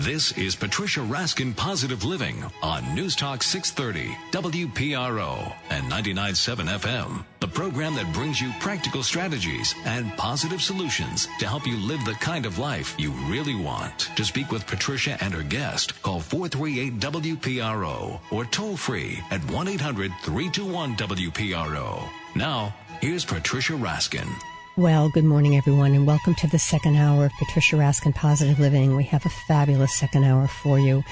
This is Patricia Raskin Positive Living on News Talk 630, WPRO, and 99.7 FM. The program that brings you practical strategies and positive solutions to help you live the kind of life you really want. To speak with Patricia and her guest, call 438-WPRO or toll free at 1-800-321-WPRO. Now, here's Patricia Raskin. Well, good morning, everyone, and welcome to the second hour of Patricia Raskin Positive Living. We have a fabulous second hour for you.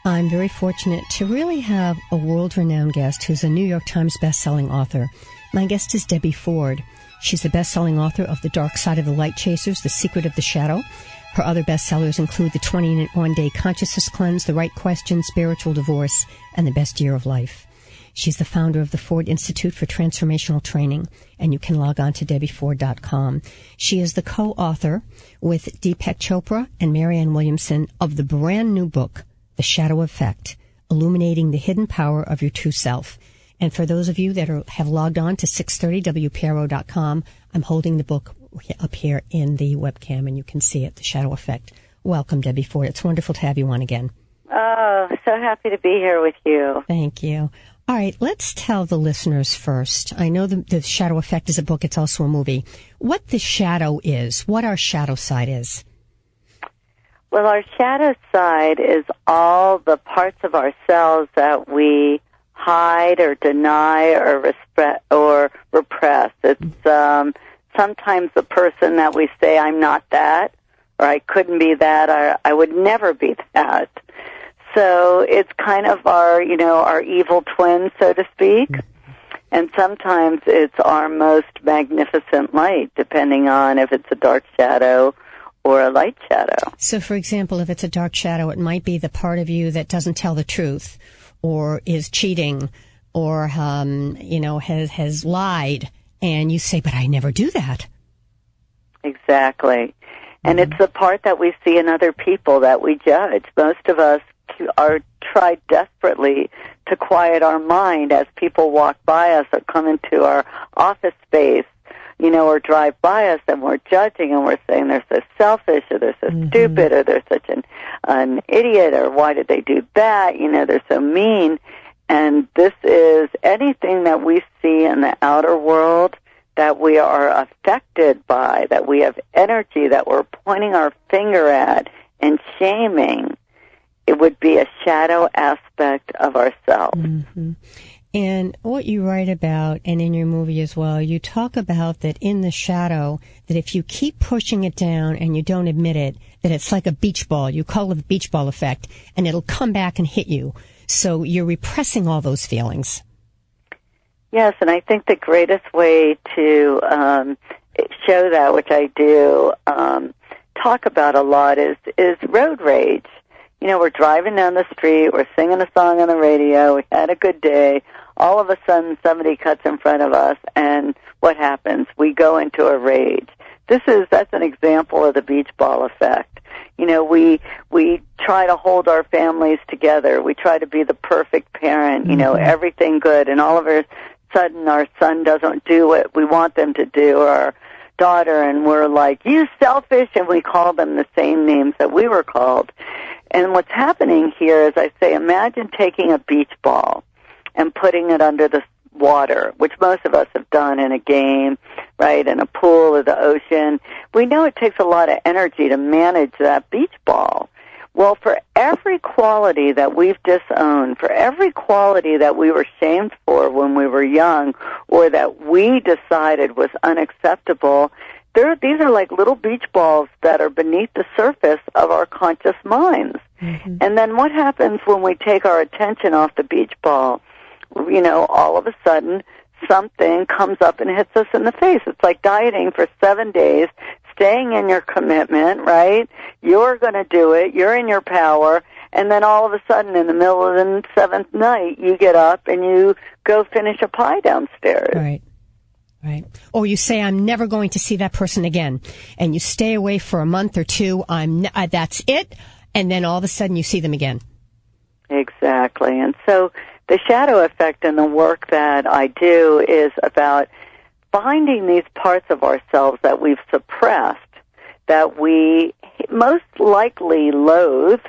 I'm very fortunate to really have a world-renowned guest who's a New York Times best-selling author. My guest is Debbie Ford. She's the best-selling author of The Dark Side of the Light Chasers, The Secret of the Shadow. Her other bestsellers include The 21-Day Consciousness Cleanse, The Right Question, Spiritual Divorce, and The Best Year of Life. She's the founder of the Ford Institute for Transformational Training, and you can log on to DebbieFord.com. She is the co-author with Deepak Chopra and Marianne Williamson of the brand new book, The Shadow Effect, Illuminating the Hidden Power of Your True Self. And for those of you that have logged on to 630WPRO.com, I'm holding the book up here in the webcam, and you can see it, The Shadow Effect. Welcome, Debbie Ford. It's wonderful to have you on again. Oh, so happy to be here with you. Thank you. All right, let's tell the listeners first. I know the Shadow Effect is a book. It's also a movie. What the shadow is, what our shadow side is. Well, our shadow side is all the parts of ourselves that we hide or deny or repress. It's sometimes the person that we say, I'm not that, or I couldn't be that, or I would never be that. So it's kind of our evil twin, so to speak. And sometimes it's our most magnificent light, depending on if it's a dark shadow or a light shadow. So, for example, if it's a dark shadow, it might be the part of you that doesn't tell the truth or is cheating or, has lied. And you say, but I never do that. Exactly. And it's the part that we see in other people that we judge. Most of us are tried desperately to quiet our mind as people walk by us or come into our office space, or drive by us, and we're judging and we're saying they're so selfish or they're so stupid or they're such an idiot or why did they do that? They're so mean. And this is anything that we see in the outer world that we are affected by, that we have energy that we're pointing our finger at and shaming. It would be a shadow aspect of ourselves. Mm-hmm. And what you write about, and in your movie as well, you talk about that in the shadow, that if you keep pushing it down and you don't admit it, that it's like a beach ball. You call it the beach ball effect, and it'll come back and hit you. So you're repressing all those feelings. Yes, and I think the greatest way to show that, which I do talk about a lot, is road rage. We're driving down the street, we're singing a song on the radio, we had a good day, all of a sudden somebody cuts in front of us, and what happens? We go into a rage. That's an example of the beach ball effect. We try to hold our families together, we try to be the perfect parent, everything good, and all of a sudden our son doesn't do what we want them to do, or our daughter, and we're like, you selfish, and we call them the same names that we were called. And what's happening here is, I say, imagine taking a beach ball and putting it under the water, which most of us have done in a game, right, in a pool or the ocean. We know it takes a lot of energy to manage that beach ball. Well, for every quality that we've disowned, for every quality that we were shamed for when we were young or that we decided was unacceptable, these are like little beach balls that are beneath the surface of our conscious minds. Mm-hmm. And then what happens when we take our attention off the beach ball? All of a sudden, something comes up and hits us in the face. It's like dieting for 7 days, staying in your commitment, right? You're going to do it. You're in your power. And then all of a sudden, in the middle of the seventh night, you get up and you go finish a pie downstairs. Right. Right. Or you say, I'm never going to see that person again. And you stay away for a month or two. That's it. And then all of a sudden you see them again. Exactly. And so the shadow effect and the work that I do is about finding these parts of ourselves that we've suppressed, that we most likely loathe,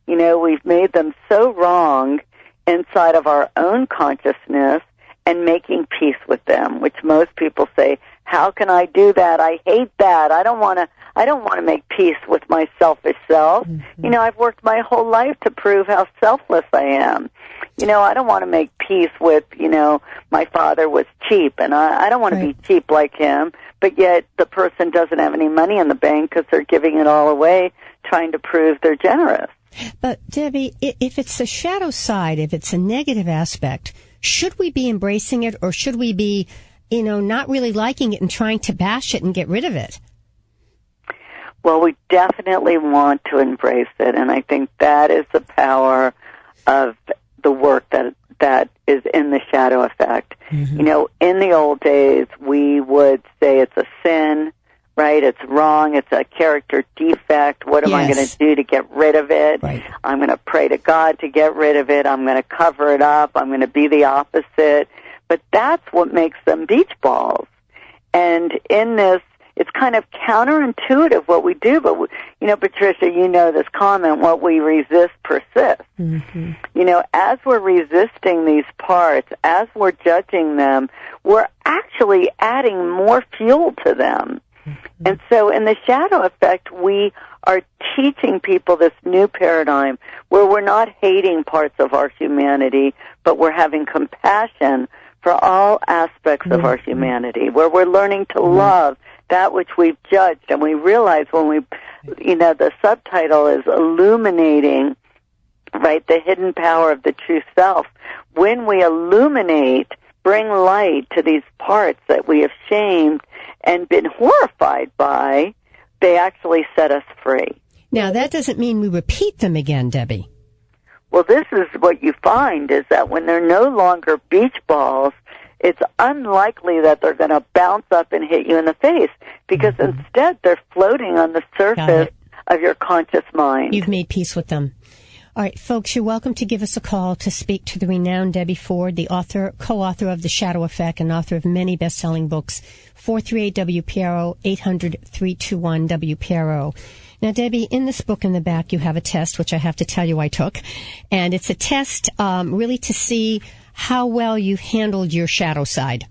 We've made them so wrong inside of our own consciousness and making peace with them, which most people say, how can I do that? I hate that. I don't want to make peace with my selfish self. Mm-hmm. I've worked my whole life to prove how selfless I am. I don't want to make peace with, my father was cheap, and I don't want to be cheap like him, but yet the person doesn't have any money in the bank because they're giving it all away, trying to prove they're generous. But, Debbie, if it's a shadow side, if it's a negative aspect, should we be embracing it, or should we be, not really liking it and trying to bash it and get rid of it? Well, we definitely want to embrace it, and I think that is the power of the work that is in the shadow effect. Mm-hmm. In the old days, we would say it's a sin, right? It's wrong. It's a character defect. What am I going to do to get rid of it? Right. I'm going to pray to God to get rid of it. I'm going to cover it up. I'm going to be the opposite. But that's what makes them beach balls. And in this, it's kind of counterintuitive what we do. But, Patricia, this comment, what we resist persists. Mm-hmm. As we're resisting these parts, as we're judging them, we're actually adding more fuel to them. Mm-hmm. And so in the shadow effect, we are teaching people this new paradigm where we're not hating parts of our humanity, but we're having compassion for all aspects of our humanity, where we're learning to love that which we've judged. And we realize when we, the subtitle is illuminating, right, the hidden power of the true self. When we illuminate, bring light to these parts that we have shamed and been horrified by, they actually set us free. Now, that doesn't mean we repeat them again, Debbie. Well, this is what you find, is that when they're no longer beach balls, it's unlikely that they're going to bounce up and hit you in the face, because instead they're floating on the surface of your conscious mind. You've made peace with them. All right, folks, you're welcome to give us a call to speak to the renowned Debbie Ford, the co-author of The Shadow Effect and author of many best-selling books. 438-WPRO, 800-321-WPRO. Now, Debbie, in this book in the back, you have a test, which I have to tell you I took. And it's a test really to see how well you've handled your shadow side.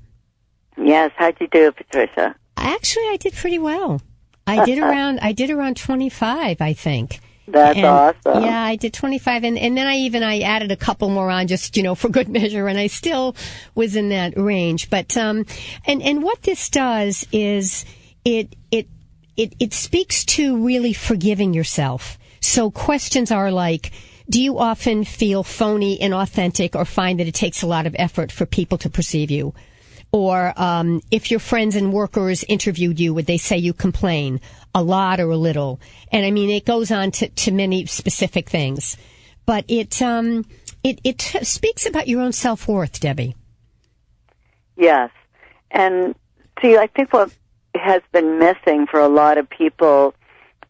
Yes, how'd you do it, Patricia? Actually, I did pretty well. I did around 25, I think. That's awesome. Yeah, I did 25, and then I added a couple more on just, for good measure, and I still was in that range. But and what this does is it speaks to really forgiving yourself. So questions are like, do you often feel phony, inauthentic, or find that it takes a lot of effort for people to perceive you? Or if your friends and workers interviewed you, would they say you complain a lot or a little? And I mean, it goes on to many specific things. But it speaks about your own self-worth, Debbie. Yes. And see, I think what has been missing for a lot of people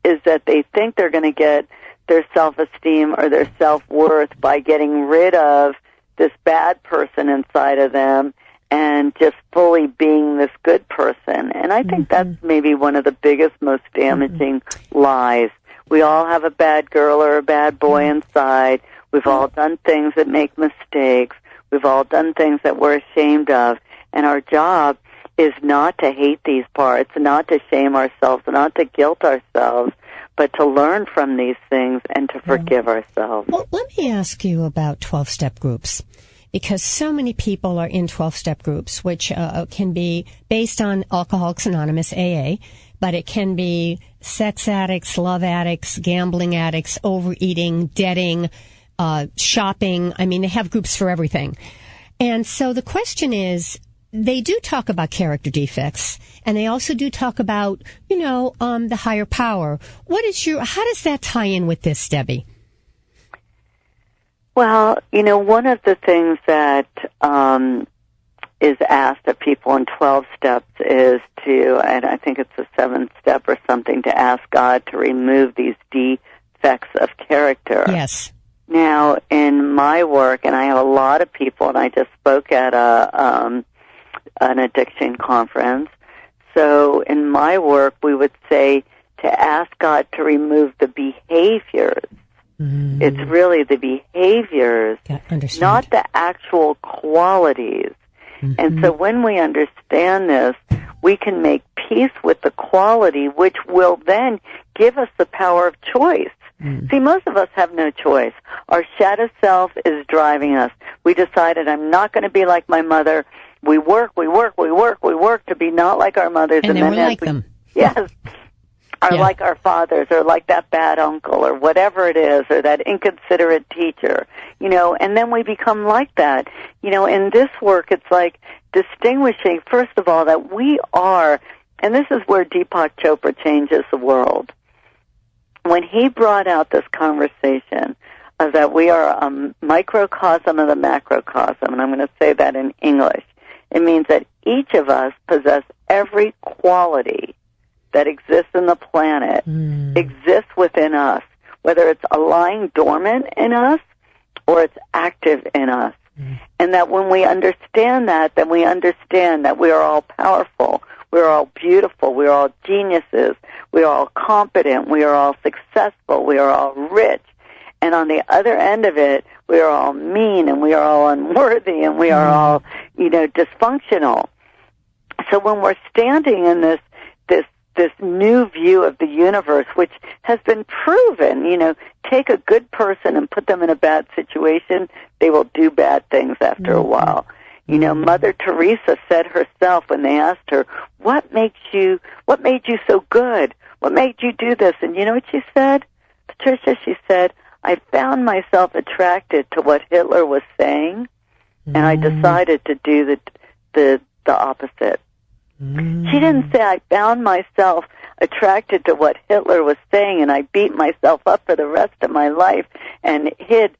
is that they think they're going to get their self-esteem or their self-worth by getting rid of this bad person inside of them and just fully being this good person. And I think that's maybe one of the biggest, most damaging lies. We all have a bad girl or a bad boy inside. We've all done things that make mistakes. We've all done things that we're ashamed of. And our job is not to hate these parts, not to shame ourselves, not to guilt ourselves, but to learn from these things and to forgive ourselves. Well, let me ask you about 12-step groups, because so many people are in 12-step groups, which can be based on Alcoholics Anonymous, AA, but it can be sex addicts, love addicts, gambling addicts, overeating, debting, shopping. I mean, they have groups for everything. And so the question is, they do talk about character defects, and they also do talk about, the higher power. How does that tie in with this, Debbie? Well, one of the things that is asked of people in 12 steps is to, and I think it's the 7th step or something, to ask God to remove these defects of character. Yes. Now, in my work, and I have a lot of people, and I just spoke at an addiction conference. So in my work, we would say to ask God to remove the behaviors Mm. It's really the behaviors, not the actual qualities. Mm-hmm. And so when we understand this, we can make peace with the quality, which will then give us the power of choice. Mm. See, most of us have no choice. Our shadow self is driving us. We decided, I'm not going to be like my mother. We work to be not like our mothers. And then we're like them. Yes. Or like our fathers, or like that bad uncle, or whatever it is, or that inconsiderate teacher, and then we become like that. In this work, it's like distinguishing, first of all, that we are, and this is where Deepak Chopra changes the world. When he brought out this conversation of that we are a microcosm of the macrocosm, and I'm going to say that in English, it means that each of us possess every quality that exists in the planet, exists within us, whether it's lying dormant in us or it's active in us. And that when we understand that, then we understand that we are all powerful, we are all beautiful, we are all geniuses, we are all competent, we are all successful, we are all rich. And on the other end of it, we are all mean, and we are all unworthy, and we are all, dysfunctional. So when we're standing in this new view of the universe, which has been proven, take a good person and put them in a bad situation, they will do bad things after a while. Mother Teresa said herself when they asked her, what made you so good? What made you do this? And you know what she said? Patricia, she said, I found myself attracted to what Hitler was saying, and I decided to do the opposite. She didn't say, I found myself attracted to what Hitler was saying and I beat myself up for the rest of my life and hid.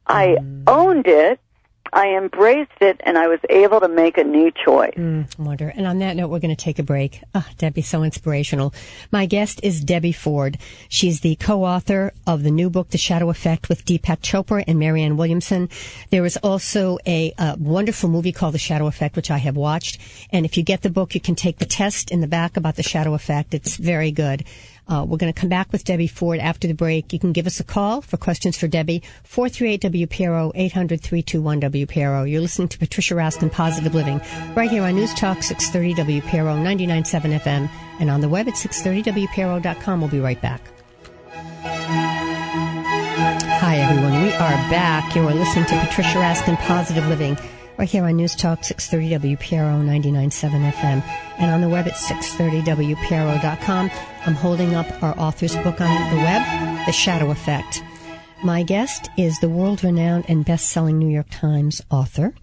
I owned it, I embraced it, and I was able to make a new choice. Wonder. And on that note, we're going to take a break. Debbie, so inspirational. My guest is Debbie Ford. She's the co-author of the new book, The Shadow Effect, with Deepak Chopra and Marianne Williamson. There is also a wonderful movie called The Shadow Effect, which I have watched. And if you get the book, you can take the test in the back about the shadow effect. It's very good. We're going to come back with Debbie Ford after the break. You can give us a call for questions for Debbie, 438-WPRO, 800-321-WPRO. You're listening to Patricia Raskin, Positive Living, right here on News Talk 630 WPRO, 99.7 FM, and on the web at 630WPRO.com. We'll be right back. Hi, everyone. We are back. You are listening to Patricia Raskin, Positive Living, right here on News Talk 630 WPRO 99.7 FM and on the web at 630WPRO.com. I'm holding up our author's book on the web, The Shadow Effect. My guest is the world-renowned and best-selling New York Times author,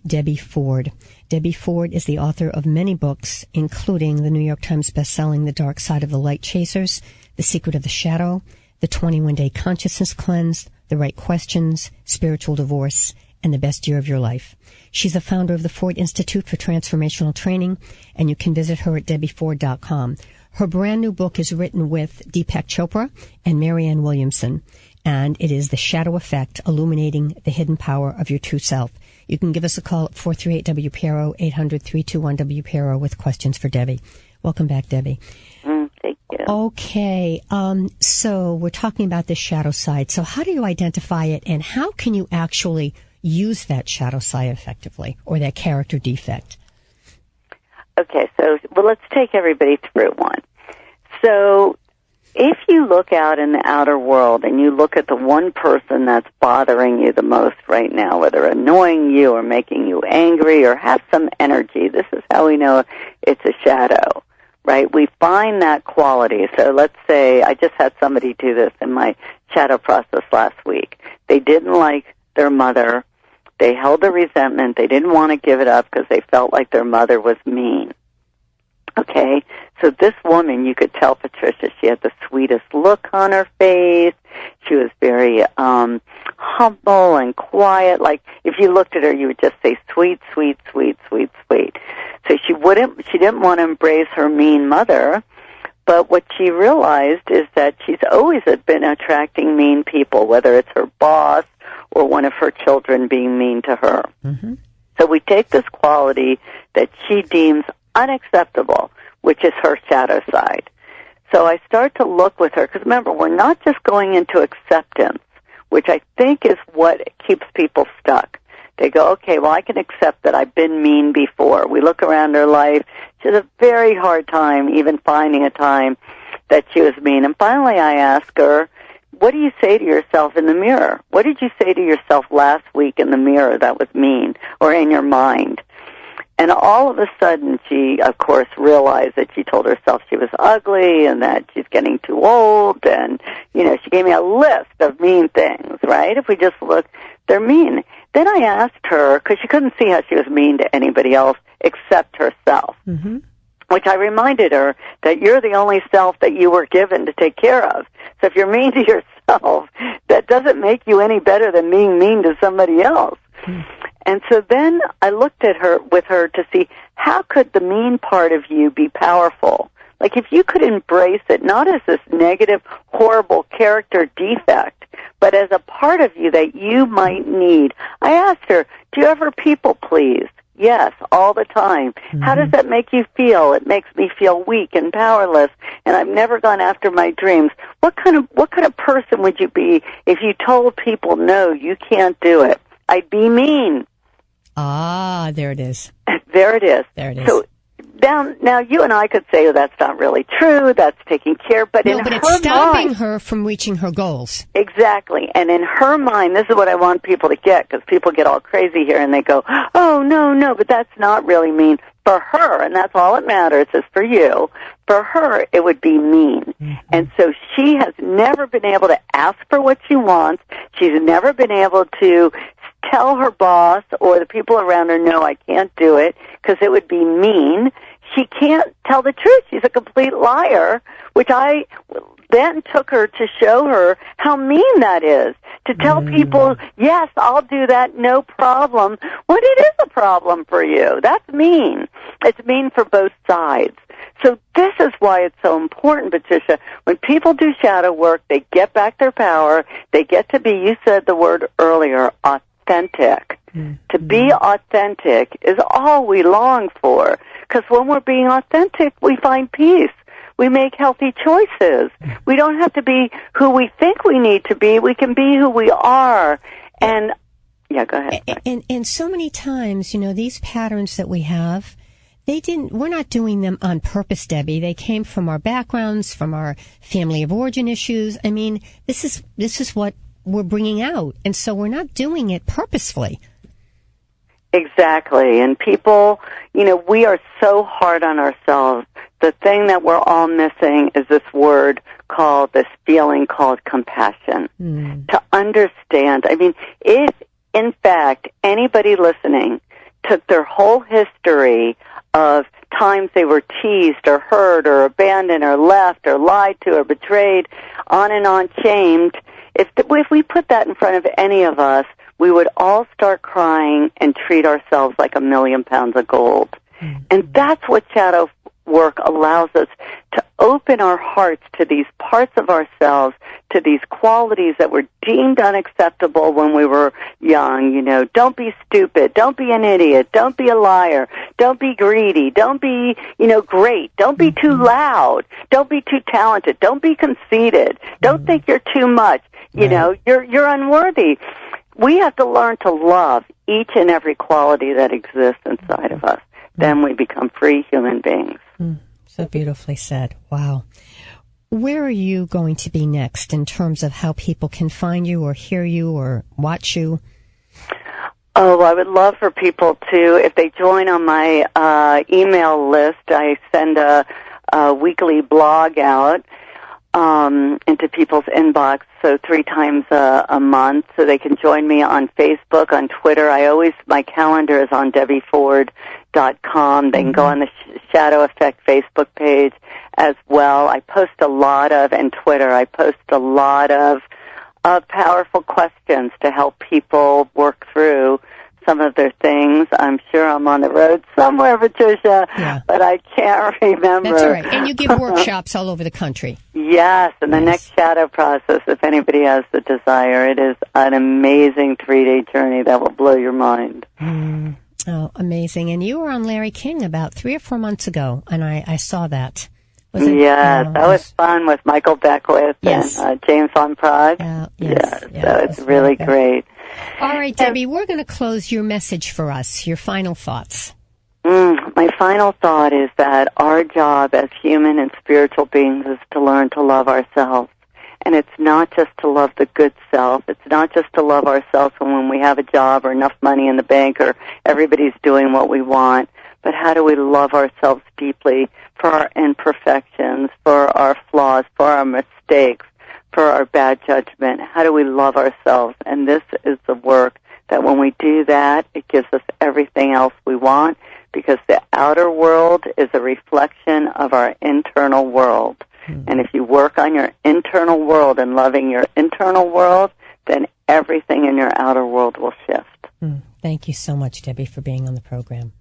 Debbie Ford. Debbie Ford is the author of many books, including the New York Times best-selling The Dark Side of the Light Chasers, The Secret of the Shadow, The 21-Day Consciousness Cleanse, The Right Questions, Spiritual Divorce, and The Best Year of Your Life. She's the founder of the Ford Institute for Transformational Training, and you can visit her at DebbieFord.com. Her brand new book is written with Deepak Chopra and Marianne Williamson, and it is The Shadow Effect, Illuminating the Hidden Power of Your True Self. You can give us a call at 438-WPRO, 800-321-WPRO with questions for Debbie. Welcome back, Debbie. Thank you. Okay, so we're talking about this shadow side. So how do you identify it, and how can you actually use that shadow side effectively, or that character defect? Okay, so let's take everybody through one. So if you look out in the outer world and you look at the one person that's bothering you the most right now, whether annoying you or making you angry or have some energy, this is how we know it's a shadow, right? We find that quality. So let's say I just had somebody do this in my shadow process last week. They didn't like their mother. They held the resentment. They didn't want to give it up because they felt like their mother was mean. Okay, so this woman, you could tell, Patricia, she had the sweetest look on her face. She was very humble and quiet. Like, if you looked at her, you would just say, sweet, sweet, sweet, sweet, sweet. So she didn't want to embrace her mean mother, but what she realized is that she's always been attracting mean people, whether it's her boss or one of her children being mean to her. Mm-hmm. So we take this quality that she deems unacceptable, which is her shadow side. So I start to look with her, because remember, we're not just going into acceptance. which I think is what keeps people stuck. They go, okay, well, I can accept that I've been mean before. We look around her life. She has a very hard time even finding a time that she was mean. And finally I ask her, what do you say to yourself in the mirror? What did you say to yourself last week in the mirror that was mean or in your mind? And all of a sudden she, of course, realized that she told herself she was ugly and that she's getting too old. And, you know, she gave me a list of mean things, right? If we just look, they're mean. Then I asked her, because she couldn't see how she was mean to anybody else except herself, which I reminded her that you're the only self that you were given to take care of. So if you're mean to yourself, that doesn't make you any better than being mean to somebody else. And so then I looked at her with her to see how could the mean part of you be powerful. Like if you could embrace it not as this negative, horrible character defect, but as a part of you that you might need. I asked her, do you ever people please? Yes, all the time. How does that make you feel? It makes me feel weak and powerless, and I've never gone after my dreams. What kind of person would you be if you told people, no, you can't do it? I'd be mean. Ah, there it is. There it is. There it is. So now you and I could say, oh, that's not really true, that's taking care, but in her mind... No, but it's stopping her from reaching her goals. Exactly. And in her mind, this is what I want people to get, because people get all crazy here and they go, oh, no, but that's not really mean. For her, and that's all that matters, is for you, for her, it would be mean. And so she has never been able to ask for what she wants. She's never been able to tell her boss or the people around her, no, I can't do it, because it would be mean. She can't tell the truth. She's a complete liar, which I then took her to show her how mean that is. To tell people, yes, I'll do that, no problem, when it is a problem for you. That's mean. It's mean for both sides. So this is why it's so important, Patricia. When people do shadow work, they get back their power. They get to be, you said the word earlier, authentic. To be authentic is all we long for. Because when we're being authentic, we find peace. We make healthy choices. We don't have to be who we think we need to be. We can be who we are. And, yeah, go ahead. And so many times, you know, these patterns that we have, we're not doing them on purpose, Debbie. They came from our backgrounds, from our family of origin issues. I mean, this is what we're bringing out. And so we're not doing it purposefully. Exactly. And people, you know, we are so hard on ourselves. The thing that we're all missing is this feeling called compassion. To understand. I mean, if, in fact, anybody listening took their whole history of times they were teased or hurt or abandoned or left or lied to or betrayed, on and on, shamed, if we put that in front of any of us, we would all start crying and treat ourselves like 1,000,000 pounds of gold. And that's what shadow work allows us to open our hearts to these parts of ourselves, to these qualities that were deemed unacceptable when we were young. You know, don't be stupid, don't be an idiot, don't be a liar, don't be greedy, don't be, you know, great, don't be too loud, don't be too talented, don't be conceited, don't think you're too much, you know, you're unworthy. We have to learn to love each and every quality that exists inside of us. Then we become free human beings. So beautifully said. Wow. Where are you going to be next in terms of how people can find you or hear you or watch you? Oh, I would love for people to, if they join on my email list, I send a weekly blog out into people's inbox, so 3 times a month, so they can join me on Facebook, on Twitter. My calendar is on DebbieFord.com. They can go on the Shadow Effect Facebook page as well. I post a lot and Twitter, I post a lot of powerful questions to help people work through some of their things. I'm sure I'm on the road somewhere, Patricia, but I can't remember. That's all right. And you give workshops all over the country. Yes, and the next shadow process, if anybody has the desire, it is an amazing 3-day journey that will blow your mind. Oh, amazing. And you were on Larry King about 3 or 4 months ago, and I saw that. Was it? Yes, that was fun with Michael Beckwith and James von Prague. Yes, so it's really great. All right, Debbie, we're going to close your message for us, your final thoughts. My final thought is that our job as human and spiritual beings is to learn to love ourselves. And it's not just to love the good self. It's not just to love ourselves when we have a job or enough money in the bank or everybody's doing what we want. But how do we love ourselves deeply for our imperfections, for our flaws, for our mistakes, for our bad judgment? How do we love ourselves? And this is the work that when we do that, it gives us everything else we want, because the outer world is a reflection of our internal world. And if you work on your internal world and loving your internal world, then everything in your outer world will shift. Thank you so much, Debbie, for being on the program.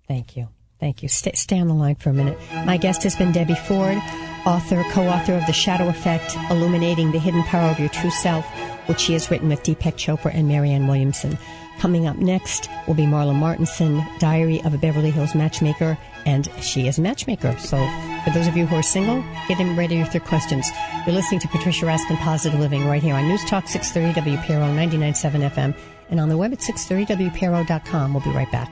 Thank you. Thank you. Stay on the line for a minute. My guest has been Debbie Ford, co-author of The Shadow Effect, Illuminating the Hidden Power of Your True Self, which she has written with Deepak Chopra and Marianne Williamson. Coming up next will be Marla Martinson, Diary of a Beverly Hills Matchmaker, and she is a matchmaker. So for those of you who are single, get ready with your questions. You're listening to Patricia Raskin Positive Living right here on News Talk 630 WPRO 99.7 FM and on the web at 630WPRO.com. We'll be right back.